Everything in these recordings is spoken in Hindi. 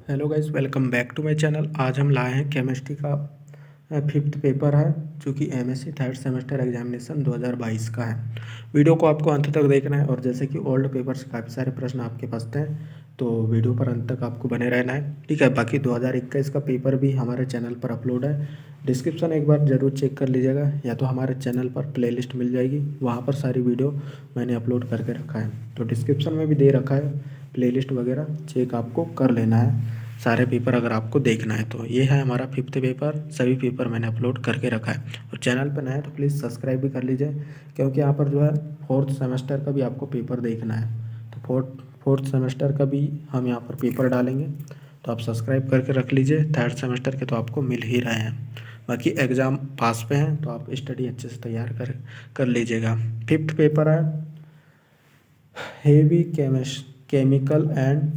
Hello guys, welcome back to my channel. आज हम लाए हैं केमिस्ट्री का फिफ्थ पेपर है जो कि एमएससी थर्ड सेमेस्टर एग्जामिनेशन 2022 का है। वीडियो को आपको अंत तक देखना है और जैसे कि ओल्ड पेपर से काफ़ी सारे प्रश्न आपके पास थे तो वीडियो पर अंत तक आपको बने रहना है, ठीक है। बाकी 2021 का पेपर भी हमारे चैनल पर अपलोड है। डिस्क्रिप्शन एक बार ज़रूर चेक कर लीजिएगा, या तो हमारे चैनल पर प्लेलिस्ट मिल जाएगी, वहाँ पर सारी वीडियो मैंने अपलोड करके रखा है। तो डिस्क्रिप्शन में भी दे रखा है प्लेलिस्ट वगैरह, चेक आपको कर लेना है सारे पेपर अगर आपको देखना है तो। ये है हमारा फिफ्थ पेपर, सभी पेपर मैंने अपलोड करके रखा है। और चैनल पर नया है तो प्लीज़ सब्सक्राइब भी कर लीजिए, क्योंकि यहाँ पर जो है फोर्थ सेमेस्टर का भी आपको पेपर देखना है। तो फोर्थ सेमेस्टर का भी हम यहाँ पर पेपर डालेंगे, तो आप सब्सक्राइब करके रख लीजिए। थर्ड सेमेस्टर के तो आपको मिल ही रहे हैं। बाकी एग्ज़ाम पास पे हैं तो आप स्टडी अच्छे से तैयार कर लीजिएगा। फिफ्थ पेपर है heavy chemical and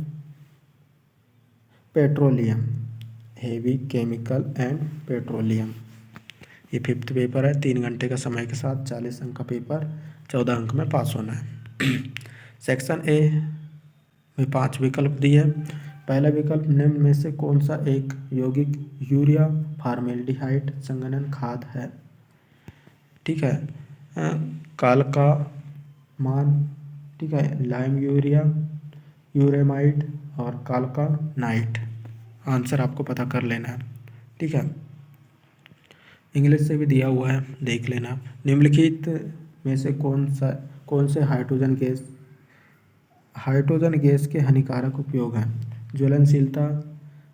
petroleum. Heavy chemical and petroleum, ये फिफ्थ पेपर है। 3 घंटे का समय के साथ 40 अंक का पेपर, 14 अंक में पास होना है। सेक्शन ए में 5 विकल्प दिए हैं। पहला विकल्प निम्न में से कौन सा एक यौगिक यूरिया फॉर्मेल्डिहाइड संघनन खाद है, ठीक है। काल्का मान, ठीक है, लाइम यूरिया, यूरेमाइड और काल्का नाइट। आंसर आपको पता कर लेना है, ठीक है। इंग्लिश से भी दिया हुआ है, देख लेना। निम्नलिखित में से कौन से हाइड्रोजन गैस के हानिकारक उपयोग हैं। ज्वलनशीलता,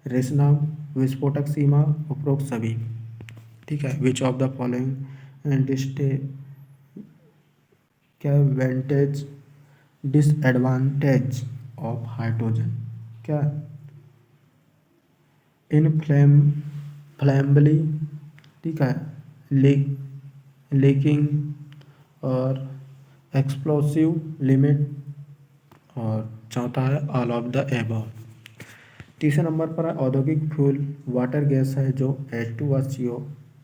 रेशना, विस्फोटक सीमा, उपरोक्त सभी, ठीक है। Which of the following disadvantage disadvantage of hydrogen, क्या फ्लैम्बली, ठीक है, लीकिंग और एक्सप्लोसिव लिमिट, और चौथा है ऑल ऑफ द एबव। तीसरे नंबर पर है औद्योगिक फ्यूल वाटर गैस है जो H2CO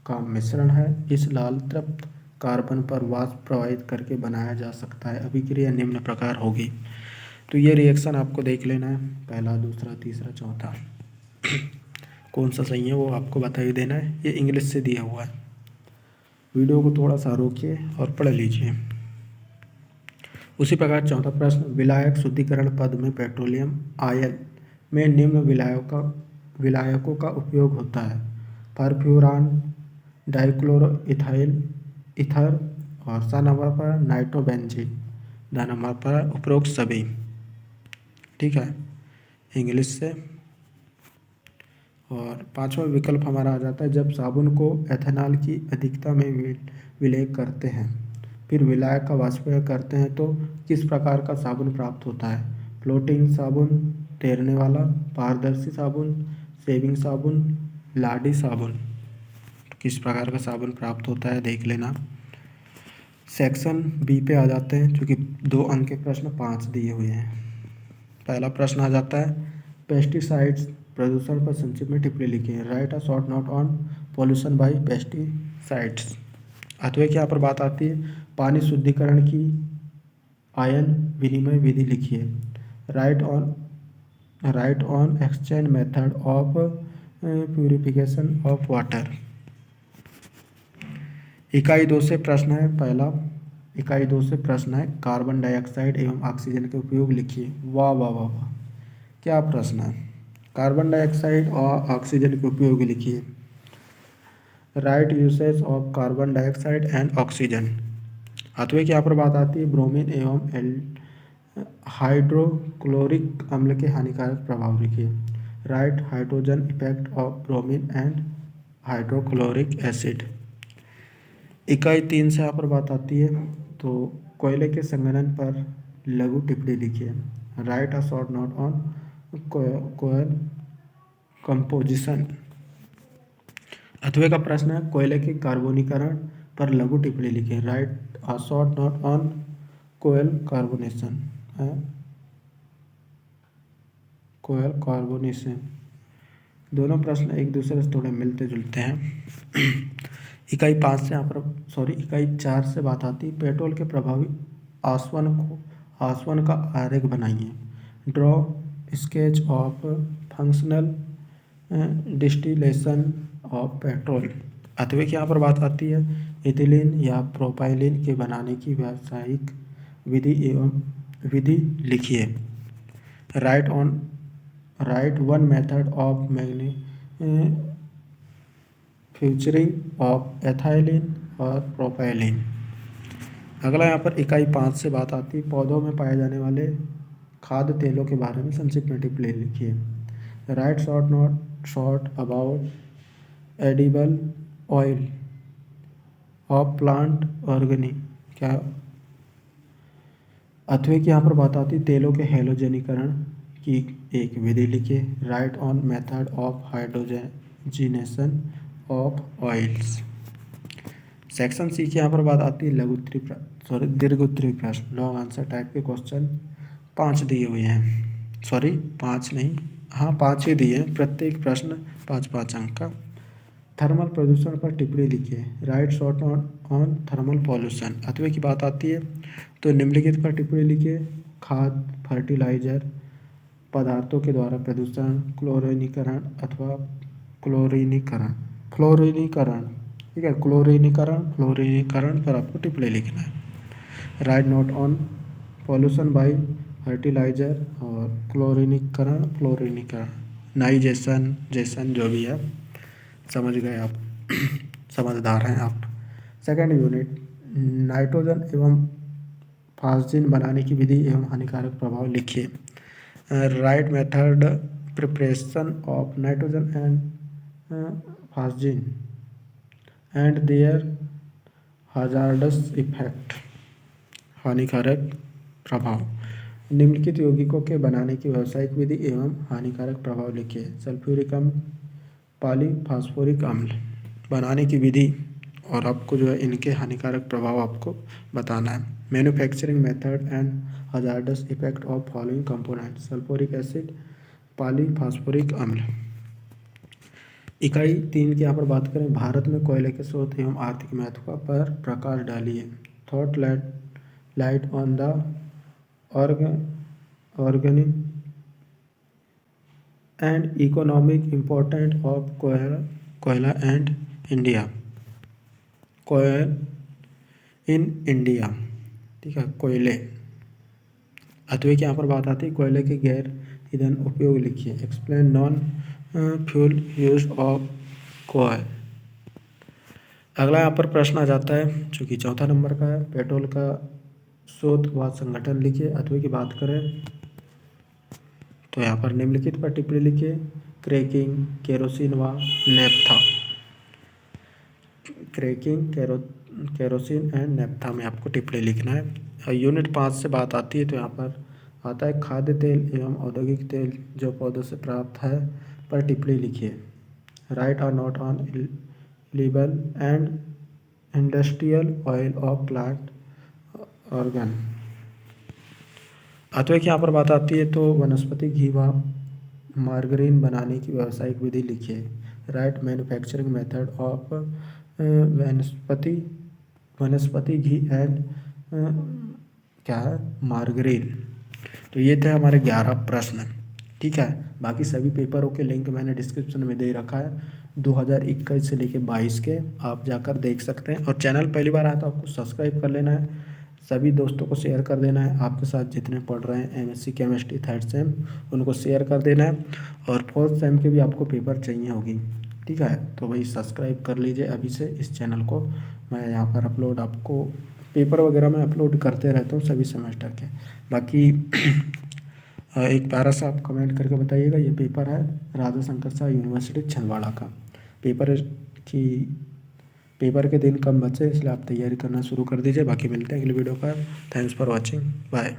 का मिश्रण है। इस लाल तृप्त कार्बन पर वाष्प प्रवाहित करके बनाया जा सकता है। अभिक्रिया निम्न प्रकार होगी। तो ये रिएक्शन आपको देख लेना है, पहला, दूसरा, तीसरा, चौथा। कौन सा सही है वो आपको बता ही देना है। ये इंग्लिश से दिया हुआ है। वीडियो को थोड़ा सा रोकिए और पढ़ लीजिए। उसी प्रकार चौथा प्रश्न, विलायक शुद्धिकरण पद में पेट्रोलियम आयल में निम्न विलायकों का उपयोग होता है। परफ्यूरान, डाइक्लोरो इथाइल ईथर, और सा नंबर पर नाइट्रोबेंजीन, द नंबर पर उपरोक्त सभी, ठीक है, इंग्लिश से। और पांचवा विकल्प हमारा आ जाता है, जब साबुन को एथेनॉल की अधिकता में विलय करते हैं फिर विलायक का वाष्पीकरण करते हैं तो किस प्रकार का साबुन प्राप्त होता है। फ्लोटिंग साबुन, तैरने वाला, पारदर्शी साबुन, शेविंग साबुन, लाडी साबुन। तो किस प्रकार का साबुन प्राप्त होता है देख लेना। सेक्शन बी पे आ जाते हैं, चूँकि 2 अंक के प्रश्न 5 दिए हुए हैं। पहला प्रश्न आ जाता है, पेस्टिसाइड्स प्रदूषण पर संक्षिप्त में टिप्पणी लिखिए। Write a short note on pollution by pesticides. अथवा यहाँ पर बात आती है, पानी शुद्धिकरण की आयन विनिमय विधि लिखिए। Write on exchange method of purification of water. इकाई 2 से प्रश्न है। पहला इकाई 2 से प्रश्न है, कार्बन डाइऑक्साइड एवं ऑक्सीजन के उपयोग लिखिए। वाह वाह वाह वाह, क्या प्रश्न है। कार्बन डाइऑक्साइड और ऑक्सीजन के उपयोग लिखिए। Right usage of carbon dioxide and oxygen. अथवा की यहाँ पर बात आती है, ब्रोमीन एवं हाइड्रोक्लोरिक अम्ल के हानिकारक प्रभाव लिखिए। Right hydrogen effect of bromine and hydrochloric acid. इकाई 3 से यहाँ पर बात आती है, तो कोयले के संघनन पर लघु टिप्पणी लिखिए। Write a short note on coal composition. अथवा का प्रश्न है, कोयले के कार्बोनीकरण पर लघु टिप्पणी लिखिए। Write a short note on coal carbonation, coal carbonation. दोनों प्रश्न एक दूसरे से थोड़े मिलते जुलते हैं। इकाई 4 से बात आती है, पेट्रोल के प्रभावी आसवन का आरेख बनाइए। Draw sketch of functional distillation of petrol. अथवा की यहाँ पर बात आती है इथिलीन या प्रोपाइलिन के बनाने की व्यावसायिक विधि लिखिए। Right one method of manufacturing of ethylene और प्रोपाइलिन। अगला यहाँ पर इकाई 5 से बात आती है पौधों में पाए जाने वाले खाद्य तेलों के बारे में संक्षिप्त में टिप्पणी लिखिए। Right short about edible oil of plant organic. क्या अथवा की यहाँ पर बात आती है तेलों के हैलोजनीकरण की एक विधि लिखिए। Write on method of hydrogenation of oils. Section C की यहाँ पर बात आती है दीर्घ उत्तरी प्रश्न लॉन्ग आंसर टाइप के क्वेश्चन 5 दिए हुए हैं। सॉरी 5 नहीं, हाँ 5 ही दिए हैं, प्रत्येक प्रश्न 5-5 अंक का। थर्मल प्रदूषण पर टिप्पणी लिखिए। Right short on thermal pollution. अथवा की बात आती है तो निम्नलिखित पर टिप्पणी लिखिए। खाद फर्टिलाइजर पदार्थों के द्वारा प्रदूषण, क्लोरीनीकरण अथवा फ्लोरीनीकरण, ठीक है, फ्लोरीनीकरण पर आपको टिप्पणी लिखना है। Write note on pollution by fertiliser और फ्लोरीनीकरण नाइजेशन जो भी है, समझ गए आप, समझदार हैं आप। सेकेंड यूनिट नाइट्रोजन एवं फास्जिन बनाने की विधि एवं हानिकारक प्रभाव लिखिए। Write method preparation of nitrogen and phosgene and their hazardous effect. हानिकारक प्रभाव निम्नलिखित यौगिकों के बनाने की व्यावसायिक विधि एवं हानिकारक प्रभाव लिखिए। सल्फ्यूरिक अम्ल, पॉलीफॉस्फोरिक अम्ल बनाने की विधि और आपको जो है इनके हानिकारक प्रभाव आपको बताना है। Manufacturing method and hazardous effect of following component. Sulphuric acid, polyphosphoric अम्ल। इकाई 3 की यहाँ पर बात करें भारत में कोयले के स्रोत एवं आर्थिक महत्व पर प्रकाश डालिए। Thought light on the organic and economic important of कोयला एंड इंडिया, कोयल इन इंडिया, ठीक है, कोयले। अथवा की यहाँ पर बात आती है कोयले के गैर ईंधन उपयोग लिखिए। Explain non fuel use of कोयल। अगला यहाँ पर प्रश्न आ जाता है जो कि 4 नंबर का है। पेट्रोल का स्रोत व संगठन लिखिए। अथवा की बात करें तो यहाँ पर निम्नलिखित पर टिप्पणी लिखिए। क्रैकिंग, केरोसिन व naphtha. Cracking, kerosene and naphtha में आपको टिप्पणी लिखना है। यूनिट 5 से बात आती है तो यहाँ पर आता है खाद्य तेल एवं औद्योगिक तेल जो पौधों से प्राप्त है पर टिप्पणी लिखिए। राइट और note on libel and industrial oil of plant organ. अथवा की यहाँ पर बात आती है तो वनस्पति घी व मार्गरीन बनाने की व्यावसायिक विधि लिखिए। राइट मैन्युफैक्चरिंग मेथड ऑफ वनस्पति घी एंड क्या है मार्गरीन। तो ये थे हमारे 11 प्रश्न, ठीक है। बाकी सभी पेपरों के लिंक मैंने डिस्क्रिप्शन में दे रखा है 2021 से लेके 22 के, आप जाकर देख सकते हैं। और चैनल पहली बार आया तो आपको सब्सक्राइब कर लेना है, सभी दोस्तों को शेयर कर देना है। आपके साथ जितने पढ़ रहे हैं एमएससी केमिस्ट्री 3rd सेम उनको शेयर कर देना है। और 4th सेम के भी आपको पेपर चाहिए होगी, ठीक है। तो भाई सब्सक्राइब कर लीजिए अभी से इस चैनल को। मैं यहाँ पर अपलोड आपको पेपर वगैरह में अपलोड करते रहता हूँ सभी सेमेस्टर के। बाकी एक प्यारा सा आप कमेंट करके बताइएगा। ये पेपर है राजा शंकर शाह यूनिवर्सिटी छिंदवाड़ा का। पेपर के दिन कम बचे इसलिए आप तैयारी करना शुरू कर दीजिए। बाकी मिलते हैं अगली वीडियो पर। Thanks for watching, bye.